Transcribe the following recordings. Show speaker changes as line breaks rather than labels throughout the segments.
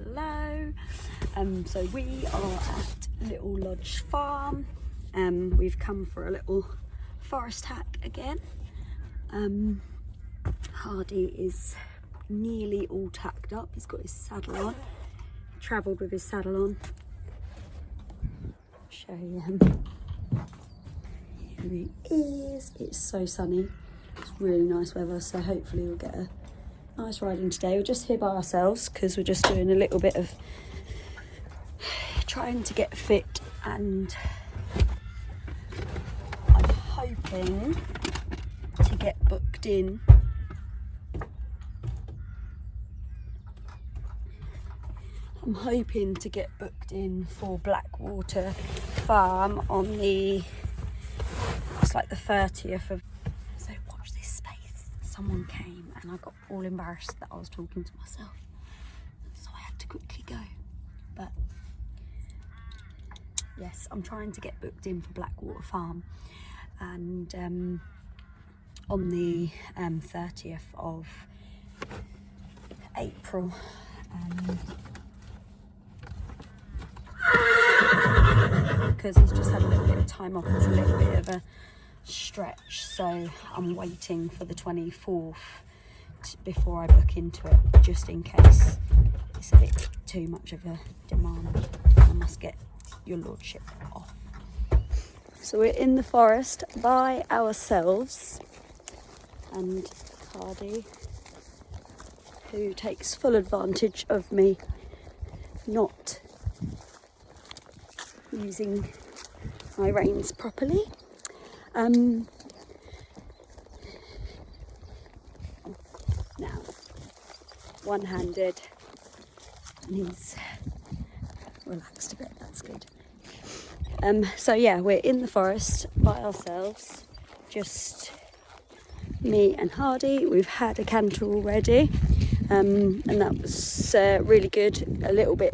hello. So we are at Little Lodge Farm. We've come for a little forest hack again. Hardy is nearly all tacked up. He's got his saddle on. Travelled with his saddle on. Show you him. Here he is. It's so sunny. It's really nice weather, so hopefully we'll get a nice riding today. We're just here by ourselves because we're just doing a little bit of trying to get fit, and I'm hoping to get booked in for Blackwater Farm on the, it's like the 30th of, so watch this space. Someone came and I got all embarrassed that I was talking to myself, so I had to quickly go. But yes, I'm trying to get booked in for Blackwater Farm, and on the 30th of April. Because he's just had a little bit of time off, it's a little bit of a stretch, so I'm waiting for the 24th before I book into it, just in case it's a bit too much of a demand. I must get your lordship off. So we're in the forest by ourselves, and Hardy, who takes full advantage of me not using my reins properly. Now, one-handed, and he's relaxed a bit, that's good. So yeah, we're in the forest by ourselves, just me and Hardy. We've had a canter already, and that was really good. A little bit,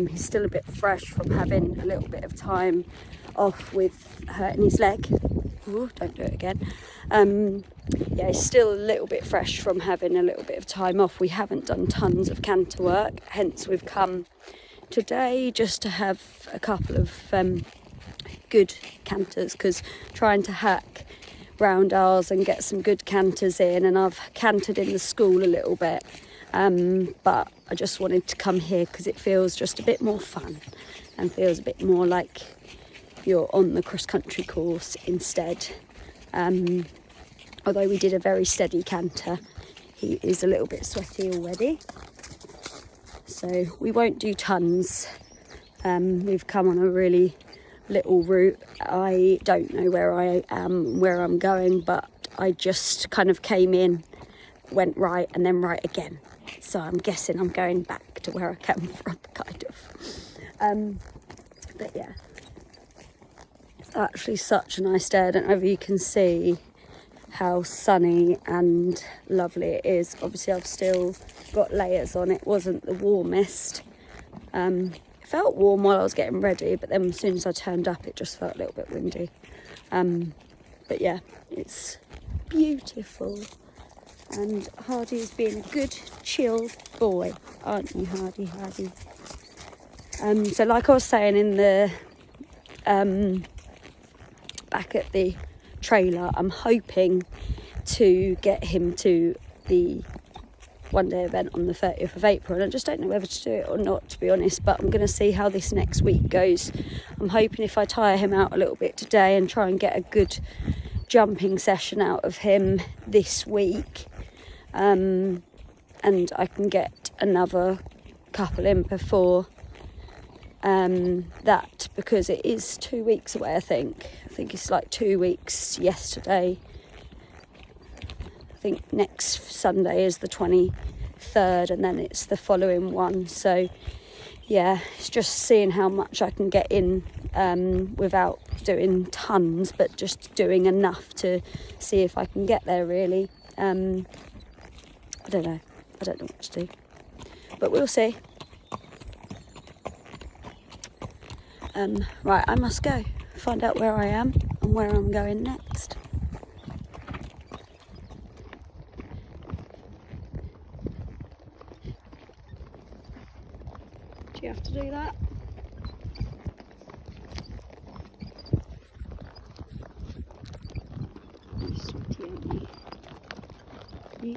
he's still a bit fresh from having a little bit of time off with hurting his leg. Ooh, don't do it again. Yeah, he's still a little bit fresh from having a little bit of time off. We haven't done tons of canter work, hence we've come today just to have a couple of good canters, because trying to hack round ours and get some good canters in, and I've cantered in the school a little bit, but I just wanted to come here because it feels just a bit more fun and feels a bit more like you're on the cross-country course instead. Although we did a very steady canter, he is a little bit sweaty already, so we won't do tons. We've come on a really little route. I don't know where I am, where I'm going, but I just kind of came in, went right, and then right again. So I'm guessing I'm going back to where I came from, kind of. But yeah, it's actually such a nice day. I don't know if you can see how sunny and lovely it is. Obviously I've still got layers on. It wasn't the warmest. It felt warm while I was getting ready, but then as soon as I turned up it just felt a little bit windy. But yeah, it's beautiful, and Hardy is being a good chill boy, aren't you, Hardy? So like I was saying in the back at the trailer, I'm hoping to get him to the one-day event on the 30th of April, and I just don't know whether to do it or not, to be honest, but I'm going to see how this next week goes. I'm hoping if I tire him out a little bit today and try and get a good jumping session out of him this week, and I can get another couple in before that, because it is 2 weeks away. I think it's like 2 weeks yesterday. I think next Sunday is the 23rd, and then it's the following one. So yeah, it's just seeing how much I can get in without doing tons, but just doing enough to see if I can get there, really. I don't know what to do, but we'll see. Right, I must go find out where I am and where I'm going next. Do you have to do that? You're sweaty, aren't you? Yeah.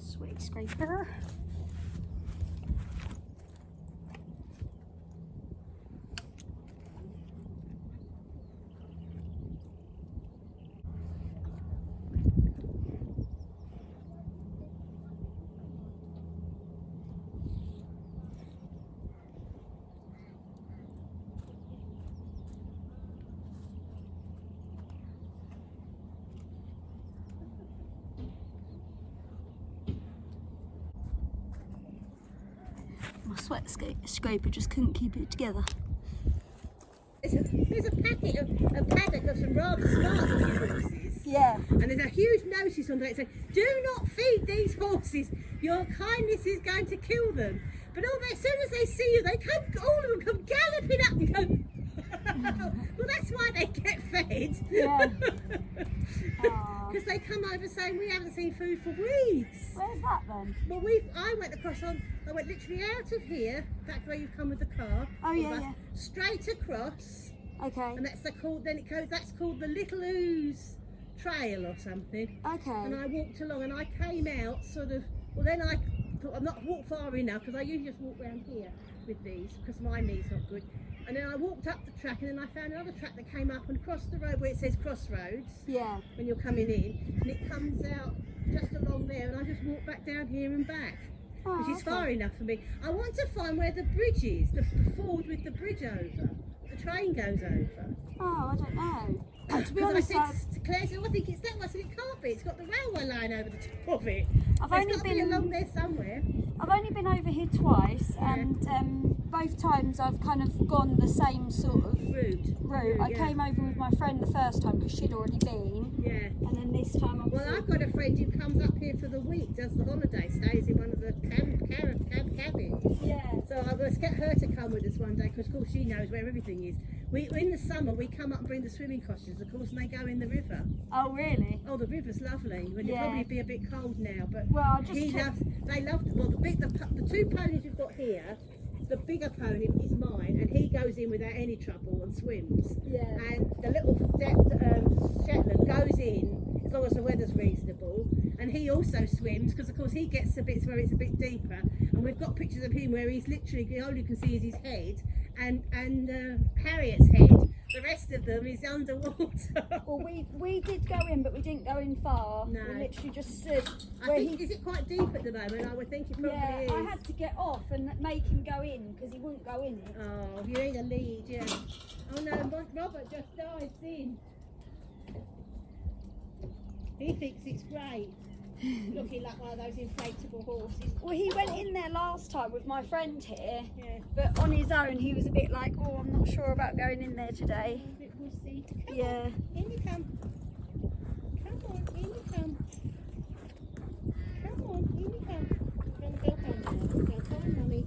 Sweet scraper. sweat scraper just couldn't keep it together.
There's a paddock of some rather smart looking horses.
Yeah.
And there's a huge notice on it saying, do not feed these horses. Your kindness is going to kill them. But as soon as they see you, all of them come galloping up and go, well, that's why they get fed.
Yeah.
Because they come over saying, we haven't seen food for weeks.
Where's that then?
Well, I went literally out of here, that's where you come with the car.
Oh, yeah, yeah.
Straight across.
Okay.
And that's called the Little Ooze Trail or something.
Okay.
And I walked along and I came out then I thought I've not walked far enough because I usually just walk around here with these because my knee's not good. And then I walked up the track and then I found another track that came up and across the road where it says Crossroads.
Yeah.
When you're coming in, and it comes out just along there and I just walk back down here and back.
Oh,
which is
okay.
far enough for me. I want to find where the bridge is, the ford with the bridge over. The train goes over.
Oh, I don't know. To be
Because
honest,
I said to Claire, I think it's that one. I said it can't be. It's got the railway line over the top of it.
I've
It's
only
got to be
been
along there somewhere.
I've only been over here twice,
Yeah.
and both times I've kind of gone the same sort of route. I
yeah.
came over with my friend the first time because she'd already been,
Yeah.
and then this time obviously.
Well, I've got a friend who comes up here for the week, does the holiday, stays in one of the cabins.
Yeah.
So I must get her to come with us one day because, of course, she knows where everything is. In the summer, we come up and bring the swimming costumes, of course, and they go in the river.
Oh really?
Oh, the river's lovely. Well,
Yeah.
it'll probably be a bit cold now, but
Well, I just
they love. Well, the two ponies we've got here, the bigger pony is mine, and he goes in without any trouble and swims.
Yeah.
And the little Shetland goes in as long as the weather's reasonable, and he also swims because, of course, he gets to bits where it's a bit deeper. And we've got pictures of him where he's literally all you can see is his head, and Harriet's head. The rest of them is underwater.
Well, we did go in, but we didn't go in far.
No.
We literally just stood
I
where
think, is it quite deep at the moment? I would think it probably
Yeah,
is.
I had to get off and make him go in because he wouldn't go in it.
Oh, you need a lead, yeah. Oh no, Robert just dives in. He thinks it's great. Looking like one of those inflatable horses.
Well, he went in there last time with my friend here,
Yeah.
but on his own he was a bit like, oh, I'm not sure about going in there today.
A bit wussy. Come
Yeah.
on, in you come. Come on, in you come. Come on, in you come. We're going to go home now. We're going to find Mummy,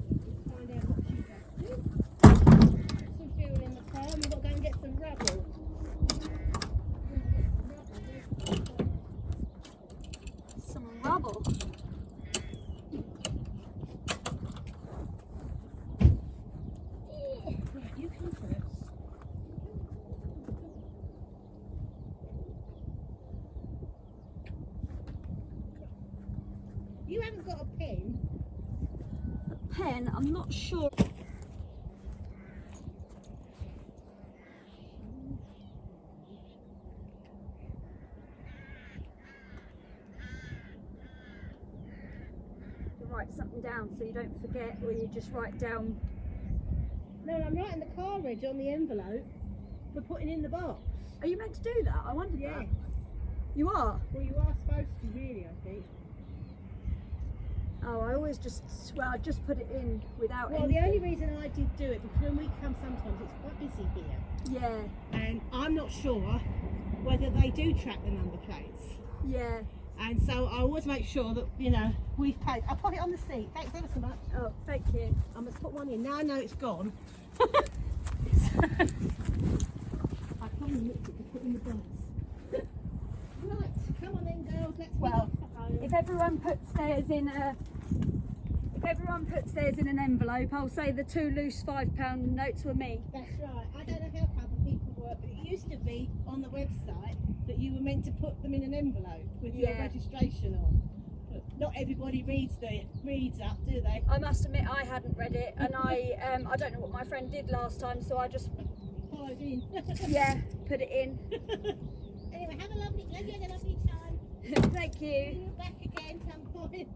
find out what she's up to. Put some fuel in the car and we've got to go and get some rubble.
Some rubble.
Right, you come first. You haven't got a pen.
A pen, I'm not sure. To write something down so you don't forget, or you just write down.
No, I'm writing the car reg on the envelope for putting in the box.
Are you meant to do that? I wondered
Yeah.
that. You are?
Well, you are supposed to, really, I think.
Oh, I always just, well, I just put it in without
Well,
anything.
the only reason I did do it because when we come sometimes it's quite busy here,
Yeah,
and I'm not sure whether they do track the number plates.
yeah.
And so I always make sure that, you know, we've paid. I'll put it on the seat. Thanks ever so much.
Oh, thank you.
I must put one in. Now I know it's gone. I probably looked at to put in the box. Right, come on then girls, let's
Well,
go home.
If everyone puts theirs in an envelope, I'll say the two loose £5 notes were me.
That's right. I don't know how other people work, but it used to be on the website that you were meant to put them in an envelope with your
Yeah.
registration on. But not everybody reads up, do they?
I must admit I hadn't read it, and I don't know what my friend did last time, so I just
Followed in.
put it in.
Anyway, have a lovely time.
Thank
See
you.
you back again some point.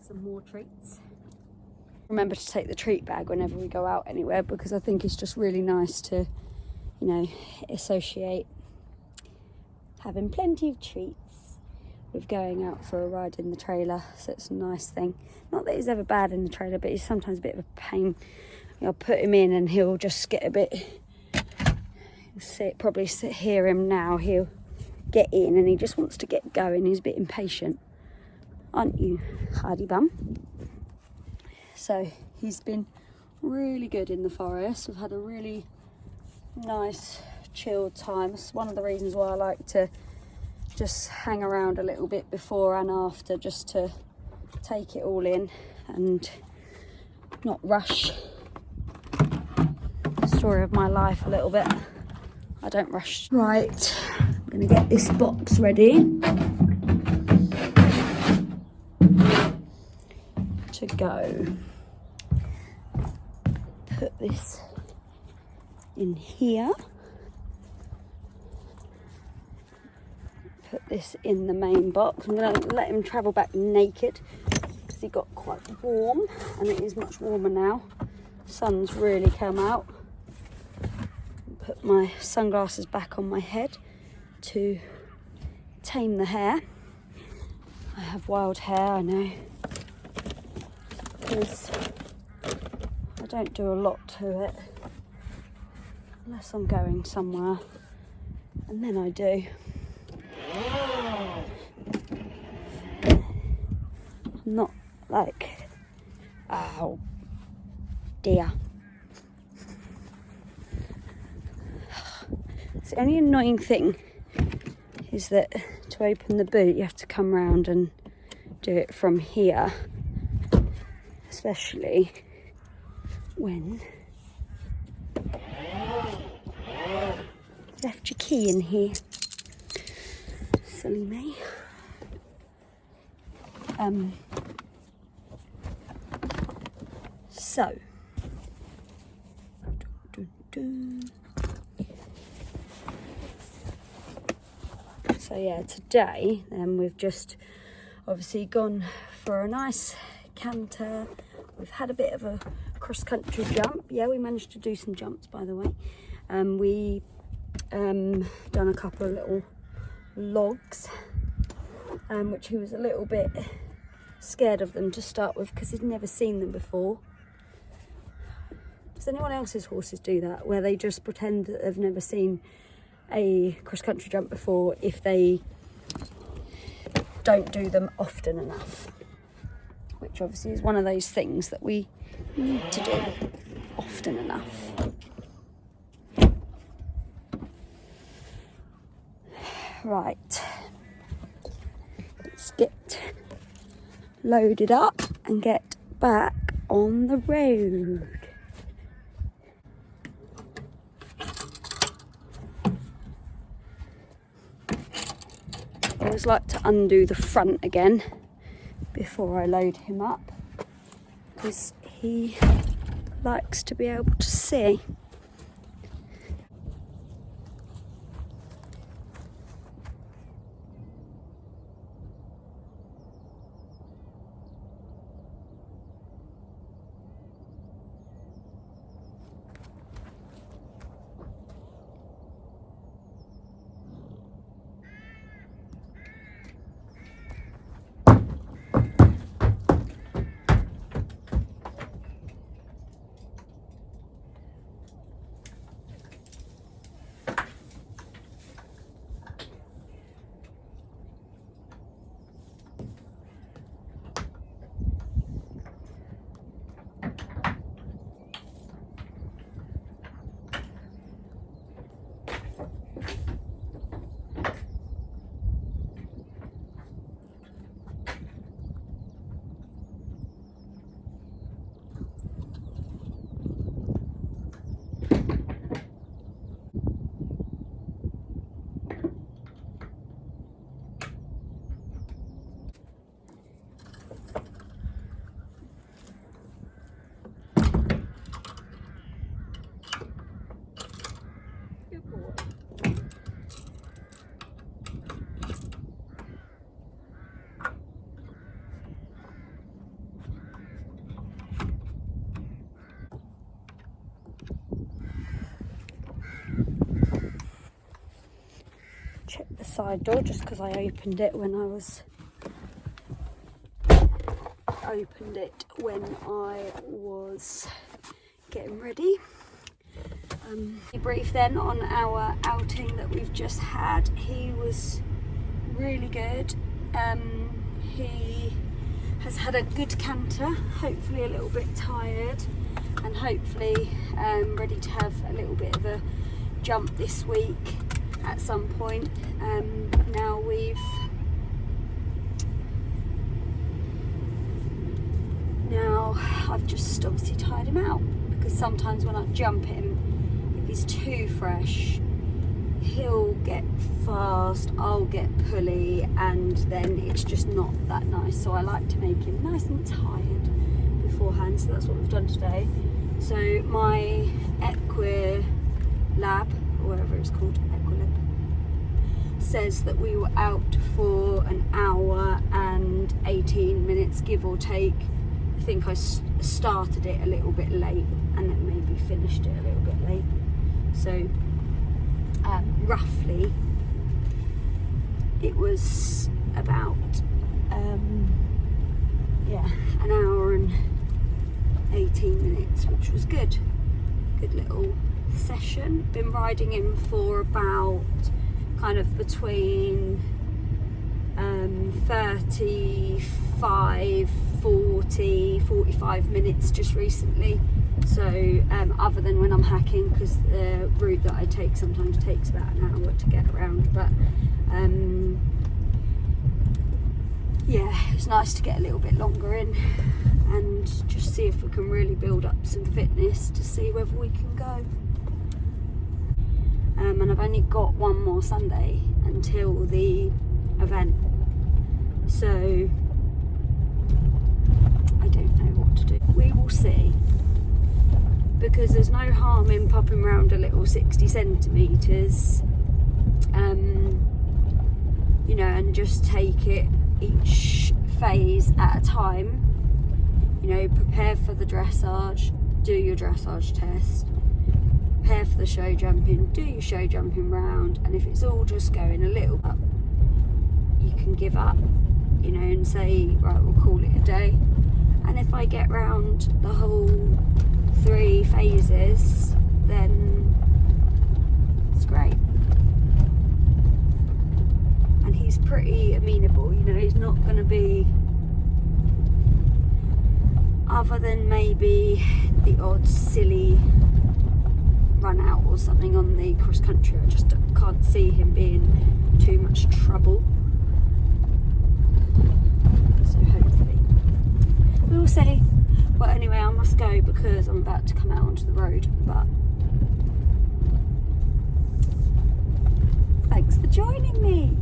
some more treats. Remember to take the treat bag whenever we go out anywhere, because I think it's just really nice to, you know, associate having plenty of treats with going out for a ride in the trailer. So it's a nice thing. Not that he's ever bad in the trailer, but he's sometimes a bit of a pain. I'll put him in and he'll just get a bit, probably hear him now, he'll get in and he just wants to get going. He's a bit impatient, aren't you, Hardy Bum? So he's been really good in the forest. We've had a really nice chilled time. It's one of the reasons why I like to just hang around a little bit before and after, just to take it all in and not rush. Story of my life a little bit. I don't rush. Right, I'm gonna get this box ready to go. Put this in here. Put this in the main box. I'm gonna let him travel back naked because he got quite warm, and it is much warmer now. Sun's really come out. Put my sunglasses back on my head to tame the hair. I have wild hair, I know, because I don't do a lot to it unless I'm going somewhere, and then I do. I'm not like, oh dear. The only annoying thing is that to open the boot you have to come round and do it from here, especially when you left your key in here. Silly me. So So yeah, today then we've just obviously gone for a nice canter. We've had a bit of a cross-country jump. Yeah, we managed to do some jumps, by the way. We done a couple of little logs, which he was a little bit scared of them to start with because he'd never seen them before. Does anyone else's horses do that, where they just pretend that they've never seen a cross-country jump before if they don't do them often enough? Which obviously is one of those things that we need to do often enough. Right, let's get loaded up and get back on the road. I always like to undo the front again before I load him up, because he likes to be able to see. side door just because I opened it when I was getting ready. Be brief then on our outing that we've just had. He was really good. He has had a good canter, hopefully a little bit tired, and hopefully ready to have a little bit of a jump this week at some point. Now I've just obviously tired him out, because sometimes when I jump him, if he's too fresh, he'll get fast, I'll get pulley, and then it's just not that nice. So I like to make him nice and tired beforehand, so that's what we've done today. So my Equilab, or whatever it's called, Equilab, says that we were out for an hour and 18 minutes, give or take. I think I started it a little bit late and then maybe finished it a little bit late. So roughly it was about an hour and 18 minutes, which was good little session. Been riding him for about kind of between 35, 40, 45 minutes just recently. So other than when I'm hacking, because the route that I take sometimes takes about an hour to get around, but yeah, it's nice to get a little bit longer in and just see if we can really build up some fitness to see whether we can go. And I've only got one more Sunday until the event, so I don't know what to do. We will see, because there's no harm in popping around a little 60 centimetres, you know, and just take it each phase at a time. You know, prepare for the dressage, do your dressage test, prepare for the show jumping, do your show jumping round, and if it's all just going a little up, you can give up, you know, and say, right, we'll call it a day. And if I get round the whole 3 phases, then it's great. And he's pretty amenable, you know, he's not going to be, other than maybe the odd silly run out or something on the cross country, I just can't see him being too much trouble. So hopefully we'll see. Well, anyway, I must go because I'm about to come out onto the road, but thanks for joining me.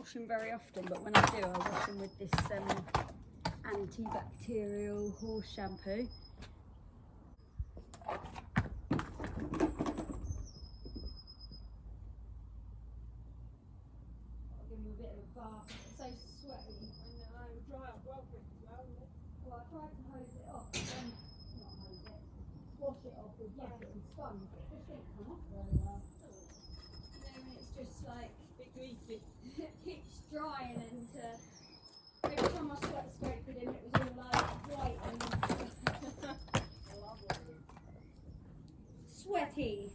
wash them very often, but when I do, I wash them with this antibacterial horse shampoo. I'll give them a bit of a bath. It's so sweaty.
I know, dry up well quick as well.
Well, I tried to hose it off, but then, not hose it, wash it off with bucket and sponge, but it just didn't come off very well. You know, when it's just like,
Bit greasy.
it keeps drying and every time I scraped it in, it was all like white and sweaty.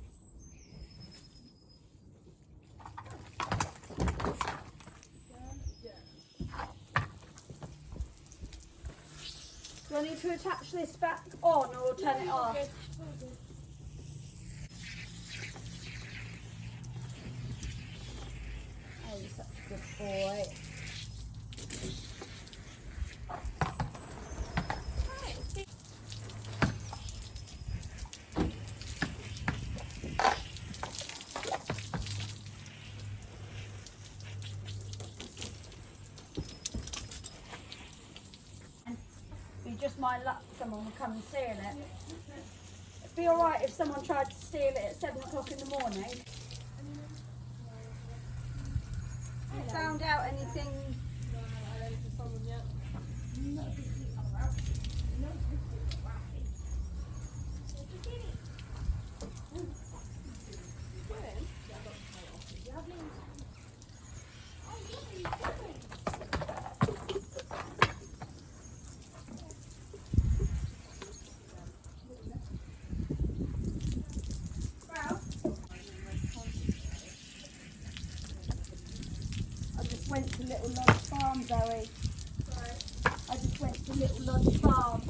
Do I need to attach this back on or turn it off? Oh, you're such a good boy. Be just my luck someone will come and seal it. It'd be alright if someone tried to steal it at 7 o'clock in the morning. Found out anything?
No, I don't for someone yet.
I just went to Little Lodge Farm, Zoe. I just went to Little Lodge Farm.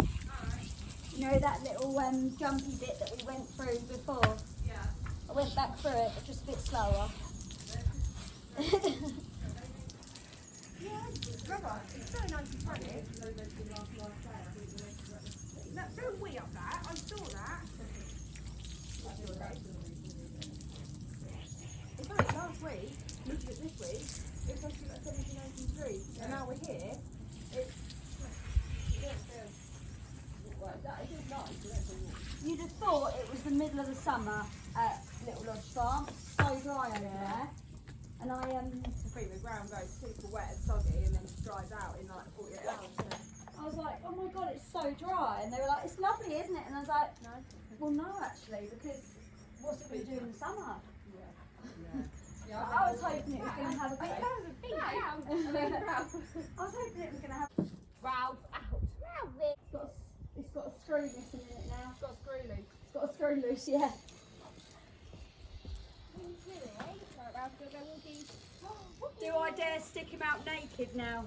You know that little jumpy bit that we went through before?
Yeah.
I went back through it, but just a bit slower.
Brother, it's so nice and funny. That film we up that, I saw that. It's like last week, looking at this week, it was supposed to be like 1793, and now we're here.
You'd have thought it was the middle of the summer at Little Lodge Farm. So dry over there. And I
I think the ground goes super wet and soggy and then dries out in like 48 hours.
I was like, oh my god, it's so dry. And they were like, it's lovely, isn't it? And I was like,
No?
well, no, actually, because what's it going to do in the summer?
Yeah.
I was hoping it was going to have a bit.
That was a big ground.
I was hoping it was going to have.
Ralph out.
It's got a screw missing in it now.
It's got a screw loose.
It's got a screw loose, yeah. Do I dare stick him out naked now?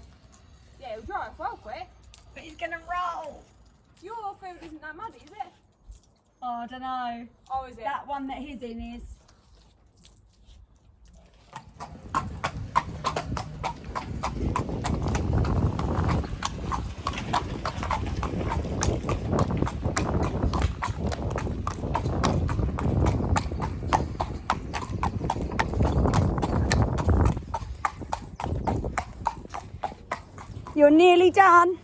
Yeah, it'll dry off well quick.
But he's going to roll.
Your field isn't that muddy, is it?
Oh, I don't know.
Oh, is it?
That one that he's in is. You're nearly done.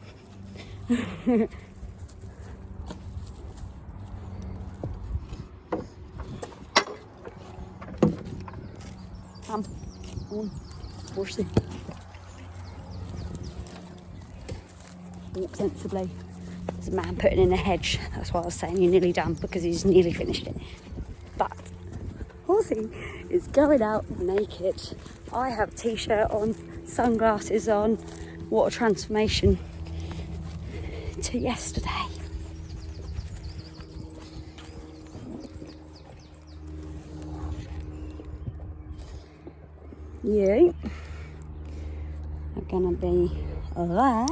Come on, horsey. Walk sensibly. There's a man putting in a hedge. That's why I was saying you're nearly done, because he's nearly finished it. But horsey is going out naked. I have a t-shirt on, sunglasses on. What a transformation to yesterday. You are gonna be there.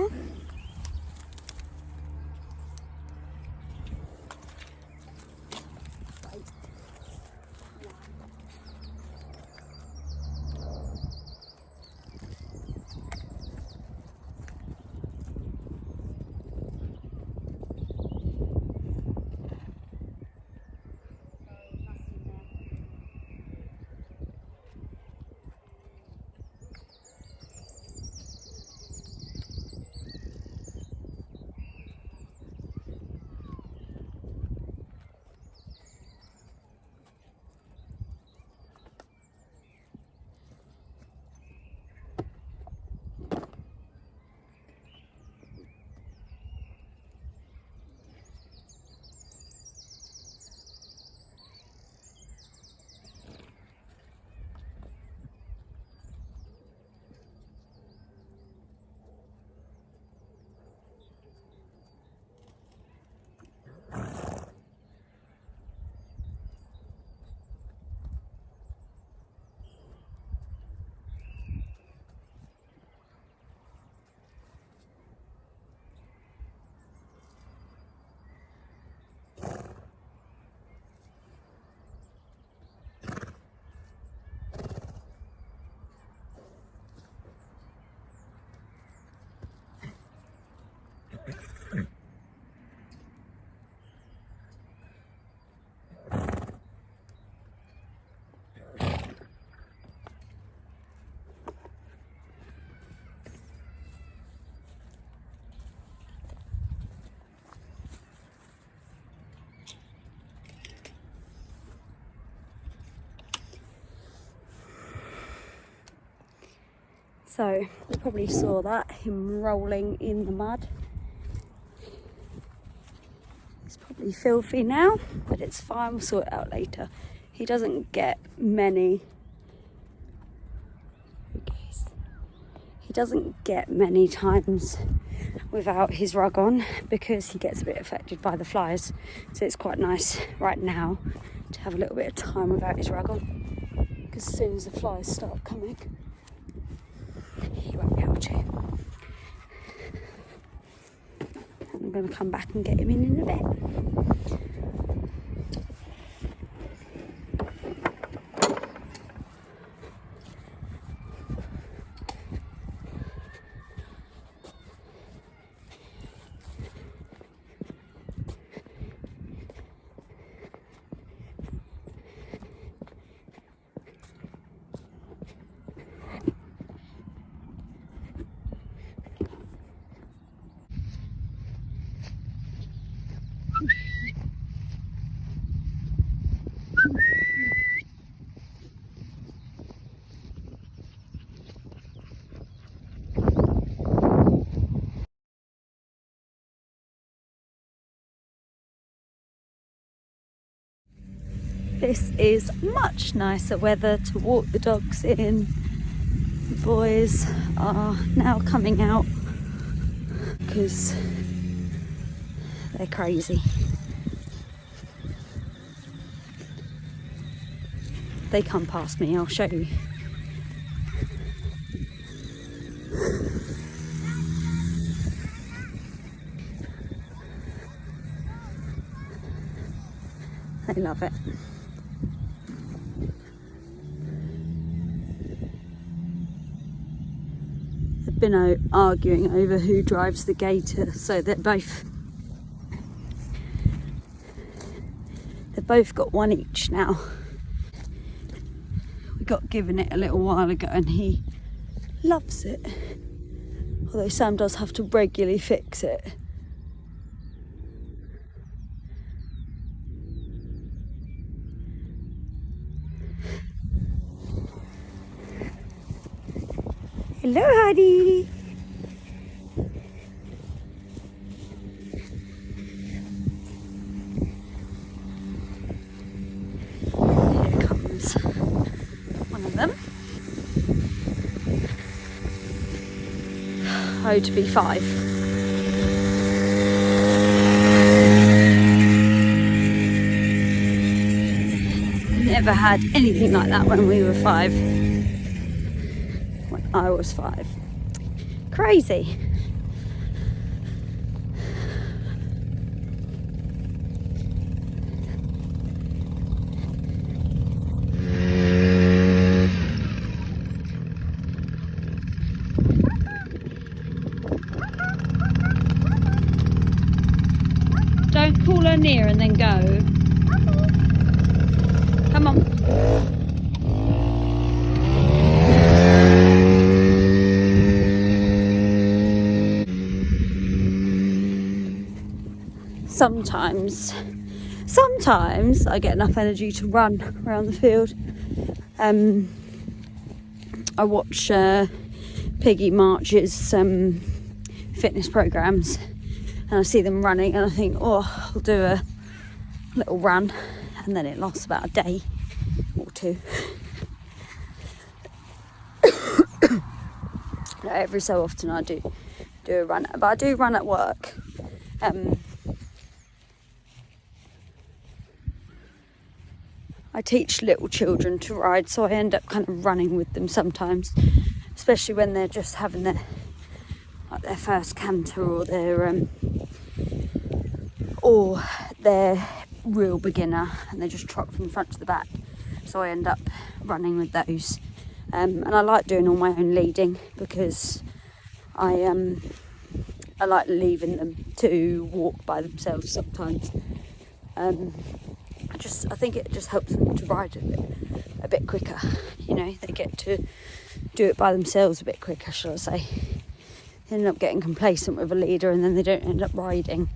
So you probably saw that, him rolling in the mud. It's probably filthy now, but it's fine, we'll sort it out later. He doesn't get many, he doesn't get many times without his rug on because he gets a bit affected by the flies. So it's quite nice right now to have a little bit of time without his rug on, because as soon as the flies start coming, he won't be able to. I'm going to come back and get him in a bit. This is much nicer weather to walk the dogs in. The boys are now coming out because they're crazy. They come past me, I'll show you. They love it. They've been arguing over who drives the gator, so they've both got one each now. We got given it a little while ago and he loves it, although Sam does have to regularly fix it. Hello, Hardy. Here comes one of them. Oh, to be 5. Never had anything like that when we were 5. When I was 5. Crazy. Don't pull her near and then go. Come on. Sometimes I get enough energy to run around the field. I watch Piggy March's fitness programs and I see them running and I think, oh, I'll do a little run, and then it lasts about a day or 2. Every so often I do a run, but I do run at work. I teach little children to ride, so I end up kind of running with them sometimes, especially when they're just having their first canter or they're real beginner and they just trot from front to the back. So I end up running with those, and I like doing all my own leading because I like leaving them to walk by themselves sometimes. I think it just helps them to ride a bit quicker. You know, they get to do it by themselves a bit quicker, shall I say. They end up getting complacent with a leader and then they don't end up riding.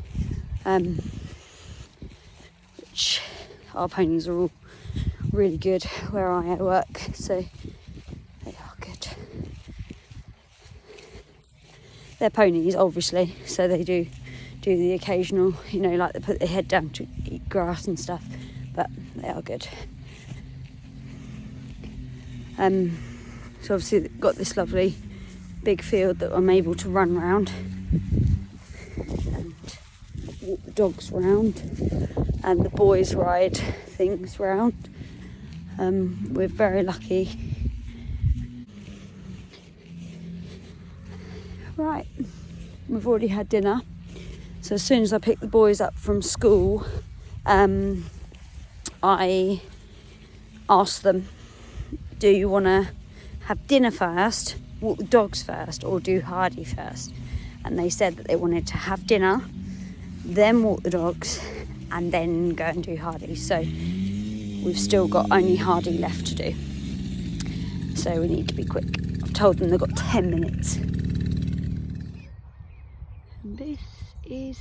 Which our ponies are all really good where I work, so they are good. they're ponies, obviously, so they do the occasional, you know, like they put their head down to eat grass and stuff, but they are good. So obviously they've got this lovely big field that I'm able to run round and walk the dogs round, and the boys ride things round. We're very lucky. Right, we've already had dinner. So as soon as I pick the boys up from school, I asked them, do you want to have dinner first, walk the dogs first, or do Hardy first? And they said that they wanted to have dinner, then walk the dogs, and then go and do Hardy. So we've still got only Hardy left to do. So we need to be quick. I've told them they've got 10 minutes. And this is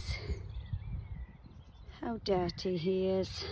how dirty he is.